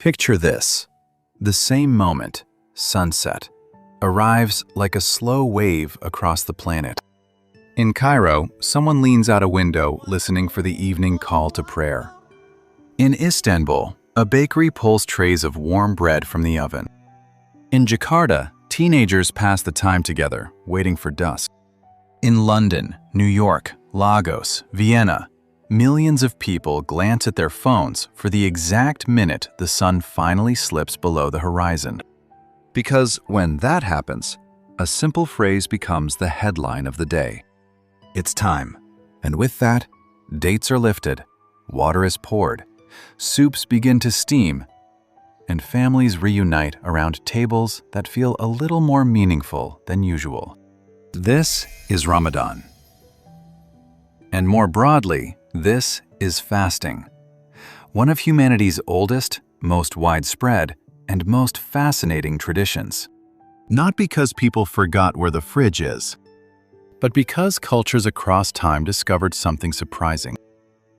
Picture this. The same moment, sunset, arrives like a slow wave across the planet. In Cairo, someone leans out a window listening for the evening call to prayer. In Istanbul, a bakery pulls trays of warm bread from the oven. In Jakarta, teenagers pass the time together, waiting for dusk. In London, New York, Lagos, Vienna, millions of people glance at their phones for the exact minute the sun finally slips below the horizon. Because when that happens, a simple phrase becomes the headline of the day. It's time. And with that, dates are lifted, water is poured, soups begin to steam, and families reunite around tables that feel a little more meaningful than usual. This is Ramadan. And more broadly, this is fasting, one of humanity's oldest, most widespread, and most fascinating traditions. Not because people forgot where the fridge is, but because cultures across time discovered something surprising.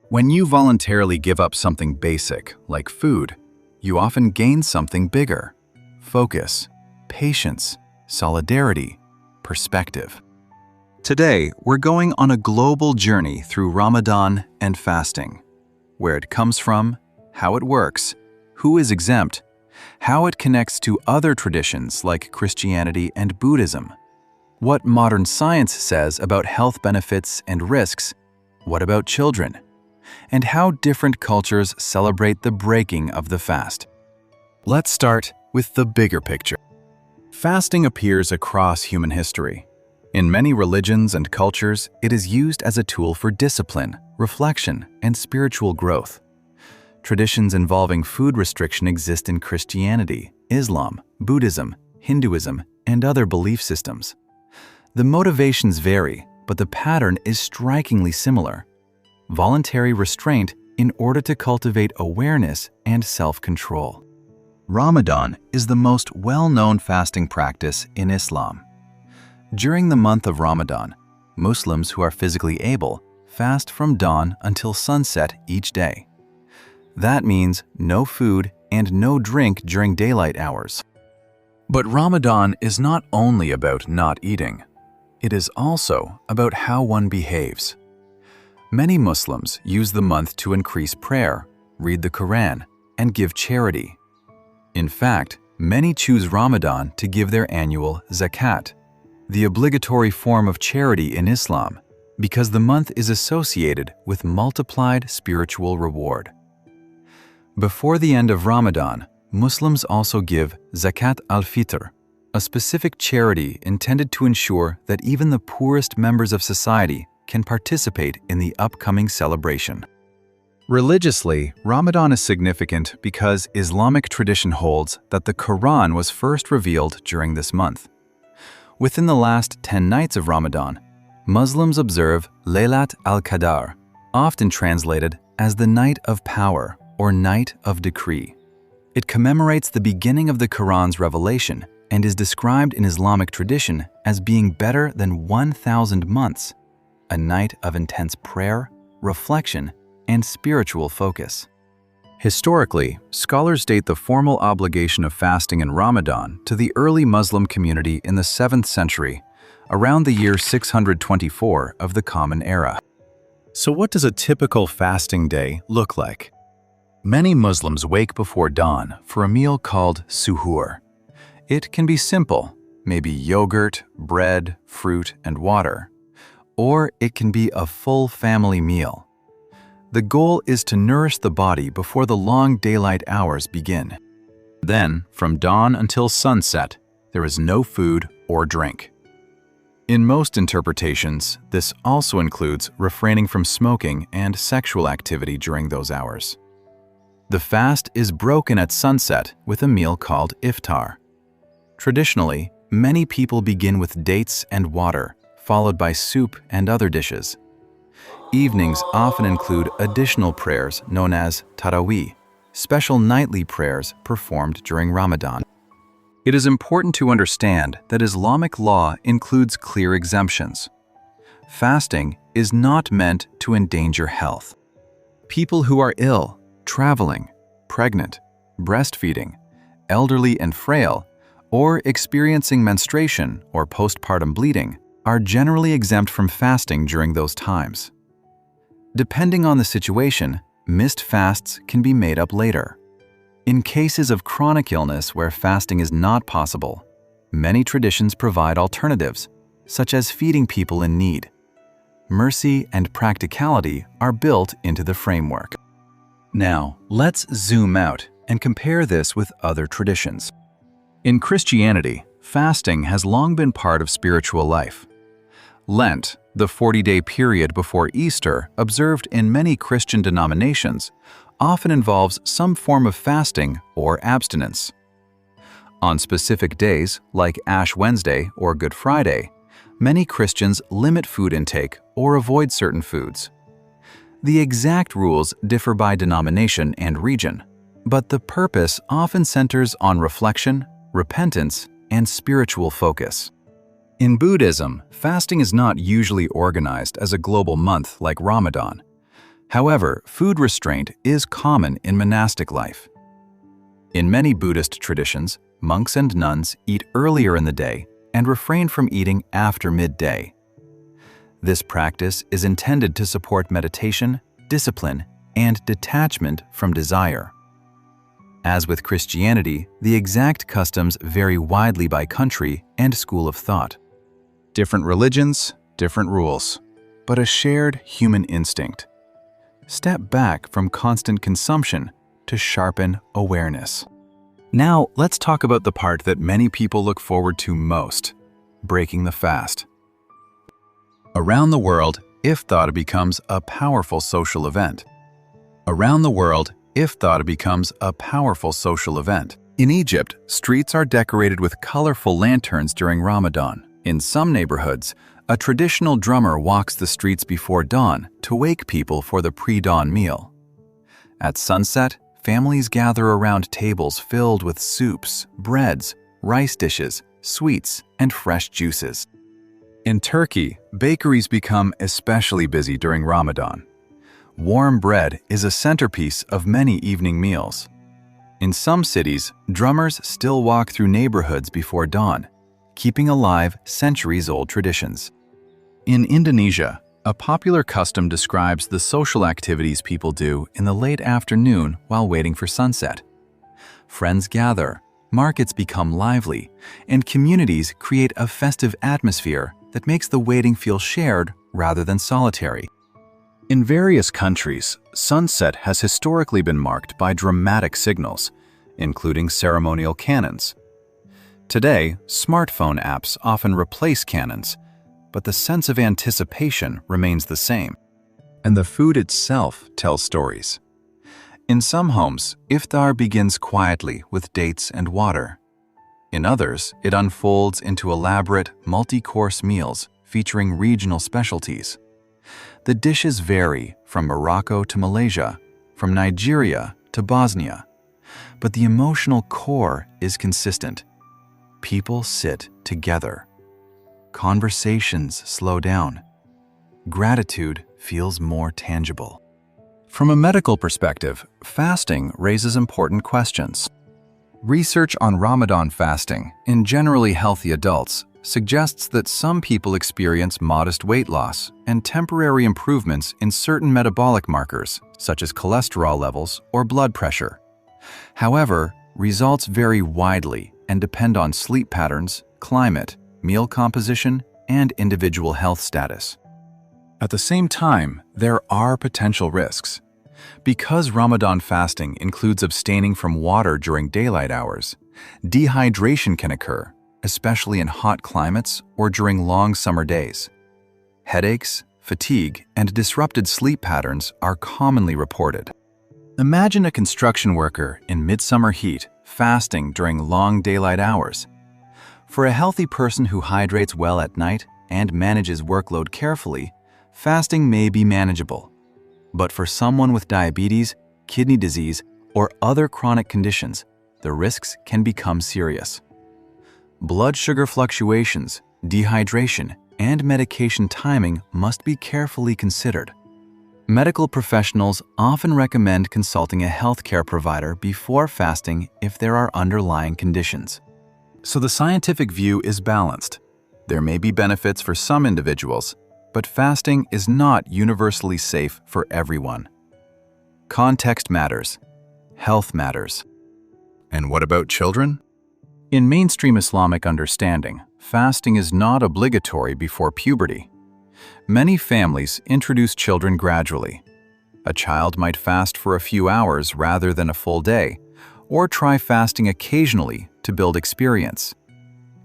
When you voluntarily give up something basic, like food, you often gain something bigger: focus, patience, solidarity, perspective. Today, we're going on a global journey through Ramadan and fasting, where it comes from, how it works, who is exempt, how it connects to other traditions like Christianity and Buddhism, what modern science says about health benefits and risks, what about children, and how different cultures celebrate the breaking of the fast. Let's start with the bigger picture. Fasting appears across human history. In many religions and cultures, it is used as a tool for discipline, reflection, and spiritual growth. Traditions involving food restriction exist in Christianity, Islam, Buddhism, Hinduism, and other belief systems. The motivations vary, but the pattern is strikingly similar: voluntary restraint in order to cultivate awareness and self-control. Ramadan is the most well-known fasting practice in Islam. During the month of Ramadan, Muslims who are physically able fast from dawn until sunset each day. That means no food and no drink during daylight hours. But Ramadan is not only about not eating. It is also about how one behaves. Many Muslims use the month to increase prayer, read the Quran, and give charity. In fact, many choose Ramadan to give their annual zakat, the obligatory form of charity in Islam, because the month is associated with multiplied spiritual reward. Before the end of Ramadan, Muslims also give zakat al-Fitr, a specific charity intended to ensure that even the poorest members of society can participate in the upcoming celebration. Religiously, Ramadan is significant because Islamic tradition holds that the Quran was first revealed during this month. Within the last 10 nights of Ramadan, Muslims observe Laylat al-Qadr, often translated as the night of power or night of decree. It commemorates the beginning of the Quran's revelation and is described in Islamic tradition as being better than 1,000 months, a night of intense prayer, reflection, and spiritual focus. Historically, scholars date the formal obligation of fasting in Ramadan to the early Muslim community in the 7th century, around the year 624 of the Common Era. So what does a typical fasting day look like? Many Muslims wake before dawn for a meal called suhoor. It can be simple, maybe yogurt, bread, fruit, and water. Or it can be a full family meal. The goal is to nourish the body before the long daylight hours begin. Then, from dawn until sunset, there is no food or drink. In most interpretations, this also includes refraining from smoking and sexual activity during those hours. The fast is broken at sunset with a meal called iftar. Traditionally, many people begin with dates and water, followed by soup and other dishes. Evenings often include additional prayers known as tarawih, special nightly prayers performed during Ramadan. It is important to understand that Islamic law includes clear exemptions. Fasting is not meant to endanger health. People who are ill, traveling, pregnant, breastfeeding, elderly and frail, or experiencing menstruation or postpartum bleeding are generally exempt from fasting during those times. Depending on the situation, missed fasts can be made up later. In cases of chronic illness where fasting is not possible, many traditions provide alternatives, such as feeding people in need. Mercy and practicality are built into the framework. Now, let's zoom out and compare this with other traditions. In Christianity, fasting has long been part of spiritual life. Lent, the 40-day period before Easter observed in many Christian denominations, often involves some form of fasting or abstinence. On specific days, like Ash Wednesday or Good Friday, many Christians limit food intake or avoid certain foods. The exact rules differ by denomination and region, but the purpose often centers on reflection, repentance, and spiritual focus. In Buddhism, fasting is not usually organized as a global month like Ramadan. However, food restraint is common in monastic life. In many Buddhist traditions, monks and nuns eat earlier in the day and refrain from eating after midday. This practice is intended to support meditation, discipline, and detachment from desire. As with Christianity, the exact customs vary widely by country and school of thought. Different religions, different rules, but a shared human instinct. Step back from constant consumption to sharpen awareness. Now, let's talk about the part that many people look forward to most: breaking the fast. Around the world, iftar becomes a powerful social event. In Egypt, streets are decorated with colorful lanterns during Ramadan. In some neighborhoods, a traditional drummer walks the streets before dawn to wake people for the pre-dawn meal. At sunset, families gather around tables filled with soups, breads, rice dishes, sweets, and fresh juices. In Turkey, bakeries become especially busy during Ramadan. Warm bread is a centerpiece of many evening meals. In some cities, drummers still walk through neighborhoods before dawn, keeping alive centuries-old traditions. In Indonesia, a popular custom describes the social activities people do in the late afternoon while waiting for sunset. Friends gather, markets become lively, and communities create a festive atmosphere that makes the waiting feel shared rather than solitary. In various countries, sunset has historically been marked by dramatic signals, including ceremonial cannons. Today, smartphone apps often replace cannons, but the sense of anticipation remains the same, and the food itself tells stories. In some homes, iftar begins quietly with dates and water. In others, it unfolds into elaborate, multi-course meals featuring regional specialties. The dishes vary from Morocco to Malaysia, from Nigeria to Bosnia, but the emotional core is consistent. People sit together. Conversations slow down. Gratitude feels more tangible. From a medical perspective, fasting raises important questions. Research on Ramadan fasting in generally healthy adults suggests that some people experience modest weight loss and temporary improvements in certain metabolic markers, such as cholesterol levels or blood pressure. However, results vary widely and depend on sleep patterns, climate, meal composition, and individual health status. At the same time, there are potential risks. Because Ramadan fasting includes abstaining from water during daylight hours, dehydration can occur, especially in hot climates or during long summer days. Headaches, fatigue, and disrupted sleep patterns are commonly reported. Imagine a construction worker in midsummer heat fasting during long daylight hours. For a healthy person who hydrates well at night and manages workload carefully, fasting may be manageable. But for someone with diabetes, kidney disease, or other chronic conditions, the risks can become serious. Blood sugar fluctuations, dehydration, and medication timing must be carefully considered. Medical professionals often recommend consulting a healthcare provider before fasting if there are underlying conditions. So the scientific view is balanced. There may be benefits for some individuals, but fasting is not universally safe for everyone. Context matters. Health matters. And what about children? In mainstream Islamic understanding, fasting is not obligatory before puberty. Many families introduce children gradually. A child might fast for a few hours rather than a full day, or try fasting occasionally to build experience.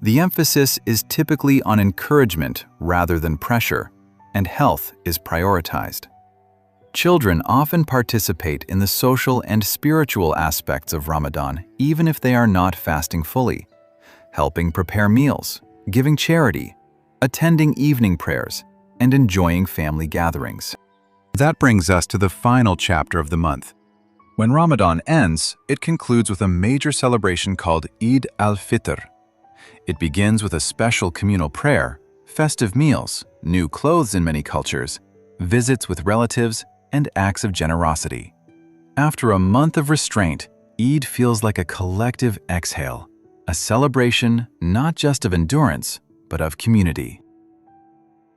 The emphasis is typically on encouragement rather than pressure, and health is prioritized. Children often participate in the social and spiritual aspects of Ramadan even if they are not fasting fully, helping prepare meals, giving charity, attending evening prayers, and enjoying family gatherings. That brings us to the final chapter of the month. When Ramadan ends, it concludes with a major celebration called Eid al-Fitr. It begins with a special communal prayer, festive meals, new clothes in many cultures, visits with relatives, and acts of generosity. After a month of restraint, Eid feels like a collective exhale, a celebration not just of endurance, but of community.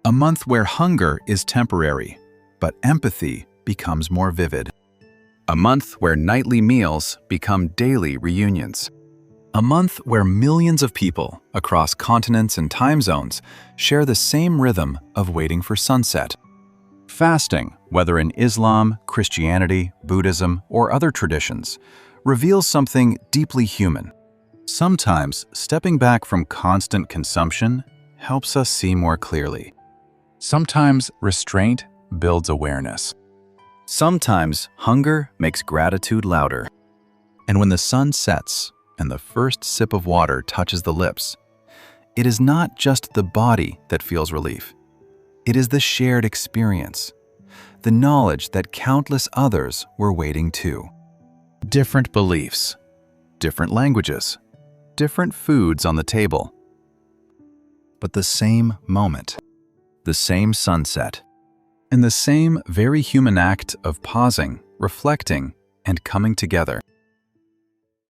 A month where hunger is temporary, but empathy becomes more vivid. A month where nightly meals become daily reunions. A month where millions of people across continents and time zones share the same rhythm of waiting for sunset. Fasting, whether in Islam, Christianity, Buddhism, or other traditions, reveals something deeply human. Sometimes stepping back from constant consumption helps us see more clearly. Sometimes restraint builds awareness. Sometimes hunger makes gratitude louder. And when the sun sets and the first sip of water touches the lips, it is not just the body that feels relief. It is the shared experience, the knowledge that countless others were waiting too. Different beliefs, different languages, different foods on the table. But the same moment, the same sunset, and the same very human act of pausing, reflecting, and coming together.